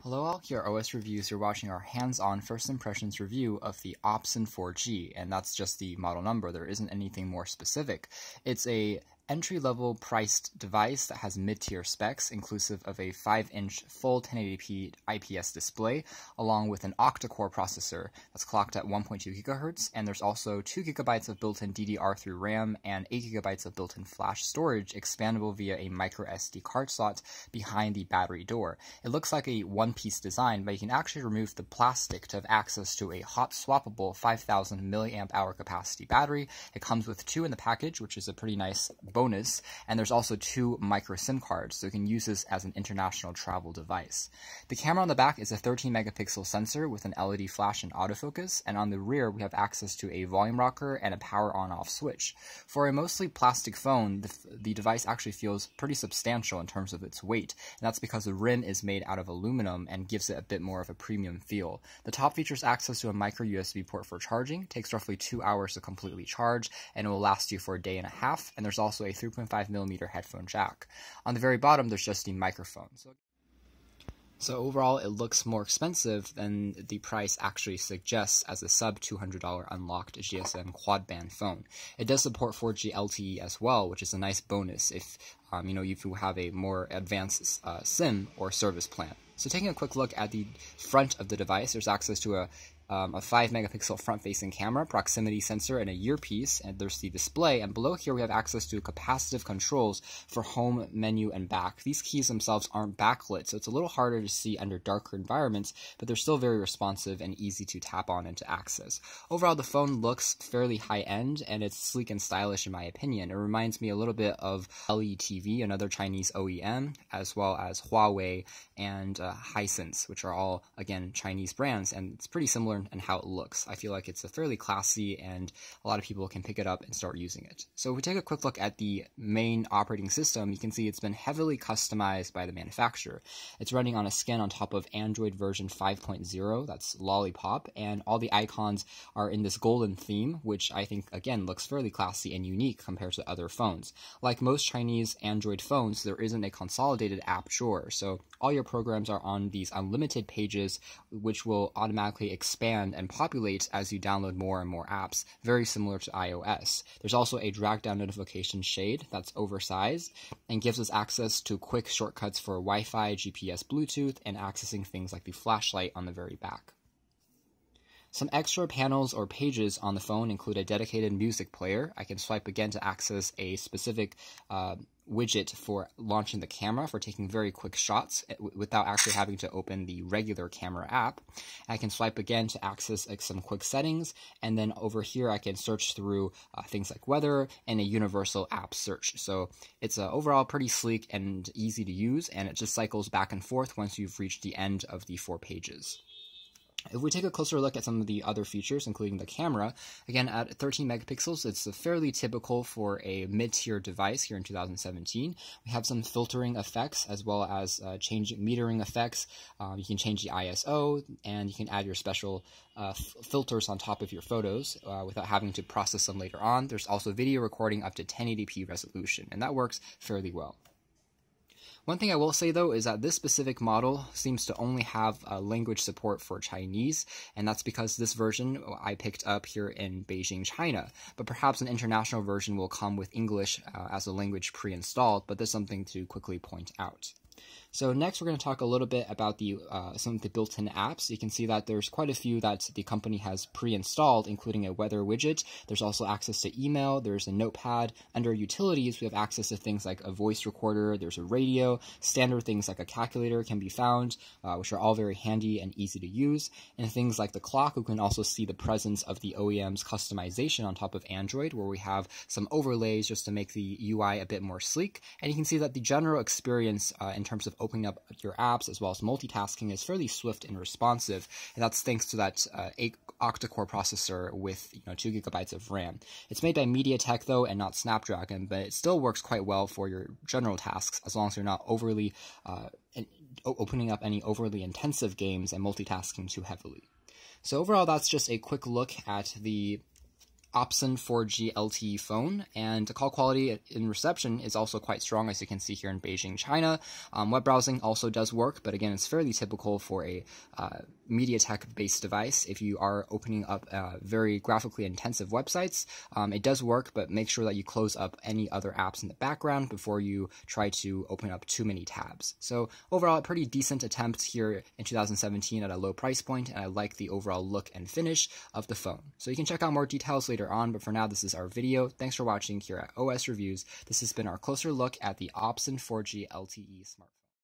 Hello all, here are OS Reviews. You're watching our hands-on first impressions review of the Opsson 4G, and that's just the model number. There isn't anything more specific. It's a entry-level priced device that has mid-tier specs, inclusive of a 5-inch full 1080p IPS display, along with an Octa-Core processor that's clocked at 1.2 GHz, and there's also 2 GB of built-in DDR3 RAM and 8 GB of built-in flash storage, expandable via a micro SD card slot behind the battery door. It looks like a one-piece design, but you can actually remove the plastic to have access to a hot swappable 5000 mAh capacity battery. It comes with 2 in the package, which is a pretty nice bonus, and there's also 2 micro SIM cards, so you can use this as an international travel device. The camera on the back is a 13 megapixel sensor with an LED flash and autofocus, and on the rear we have access to a volume rocker and a power on-off switch. For a mostly plastic phone, the device actually feels pretty substantial in terms of its weight, and that's because the rim is made out of aluminum and gives it a bit more of a premium feel. The top features access to a micro USB port for charging. It takes roughly 2 hours to completely charge, and it will last you for a day and a half, and there's also a 3.5mm headphone jack. On the very bottom, there's just the microphone. So overall, it looks more expensive than the price actually suggests as a sub $200 unlocked GSM quad-band phone. It does support 4G LTE as well, which is a nice bonus if if you have a more advanced SIM or service plan. So taking a quick look at the front of the device, there's access to a 5 megapixel front-facing camera, proximity sensor, and a earpiece, and there's the display, and below here we have access to capacitive controls for home, menu, and back. These keys themselves aren't backlit, so it's a little harder to see under darker environments, but they're still very responsive and easy to tap on and to access. Overall, the phone looks fairly high-end, and it's sleek and stylish in my opinion. It reminds me a little bit of LE another Chinese OEM, as well as Huawei and Hisense, which are all, again, Chinese brands, and it's pretty similar and how it looks. I feel like it's a fairly classy, and a lot of people can pick it up and start using it. So if we take a quick look at the main operating system, you can see it's been heavily customized by the manufacturer. It's running on a skin on top of Android version 5.0, that's Lollipop, and all the icons are in this golden theme, which I think, again, looks fairly classy and unique compared to other phones. Like most Chinese Android phones, there isn't a consolidated app drawer, so all your programs are on these unlimited pages, which will automatically expand and populate as you download more and more apps, very similar to iOS. There's also a drag down notification shade that's oversized and gives us access to quick shortcuts for Wi-Fi, GPS, Bluetooth, and accessing things like the flashlight on the very back. Some extra panels or pages on the phone include a dedicated music player. I can swipe again to access a specific widget for launching the camera for taking very quick shots without actually having to open the regular camera app. I can swipe again to access some quick settings, and then over here I can search through things like weather and a universal app search. So it's overall pretty sleek and easy to use, and it just cycles back and forth once you've reached the end of the 4 pages. If we take a closer look at some of the other features, including the camera, again, at 13 megapixels, it's fairly typical for a mid-tier device here in 2017. We have some filtering effects as well as changing metering effects. You can change the ISO, and you can add your special filters on top of your photos without having to process them later on. There's also video recording up to 1080p resolution, and that works fairly well. One thing I will say, though, is that this specific model seems to only have language support for Chinese, and that's because this version I picked up here in Beijing, China. But perhaps an international version will come with English as a language pre-installed, but there's something to quickly point out. So next we're going to talk a little bit about some of the built-in apps. You can see that there's quite a few that the company has pre-installed, including a weather widget. There's also access to email. There's a notepad. Under utilities, we have access to things like a voice recorder. There's a radio. Standard things like a calculator can be found, which are all very handy and easy to use. And things like the clock, we can also see the presence of the OEM's customization on top of Android, where we have some overlays just to make the UI a bit more sleek. And you can see that the general experience in terms of opening up your apps as well as multitasking is fairly swift and responsive, and that's thanks to that Octa-Core processor with 2 GB of RAM. It's made by Mediatek though, and not Snapdragon, but it still works quite well for your general tasks as long as you're not overly opening up any overly intensive games and multitasking too heavily. So overall, that's just a quick look at the Opsson 4G LTE phone, and the call quality in reception is also quite strong, as you can see here in Beijing, China. Web browsing also does work, but again, it's fairly typical for a Mediatek-based device. If you are opening up very graphically intensive websites, it does work, but make sure that you close up any other apps in the background before you try to open up too many tabs. So overall, a pretty decent attempt here in 2017 at a low price point, and I like the overall look and finish of the phone. So you can check out more details later on, but for now, this is our video. Thanks for watching here at OS Reviews. This has been our closer look at the Opsson 4G LTE smartphone.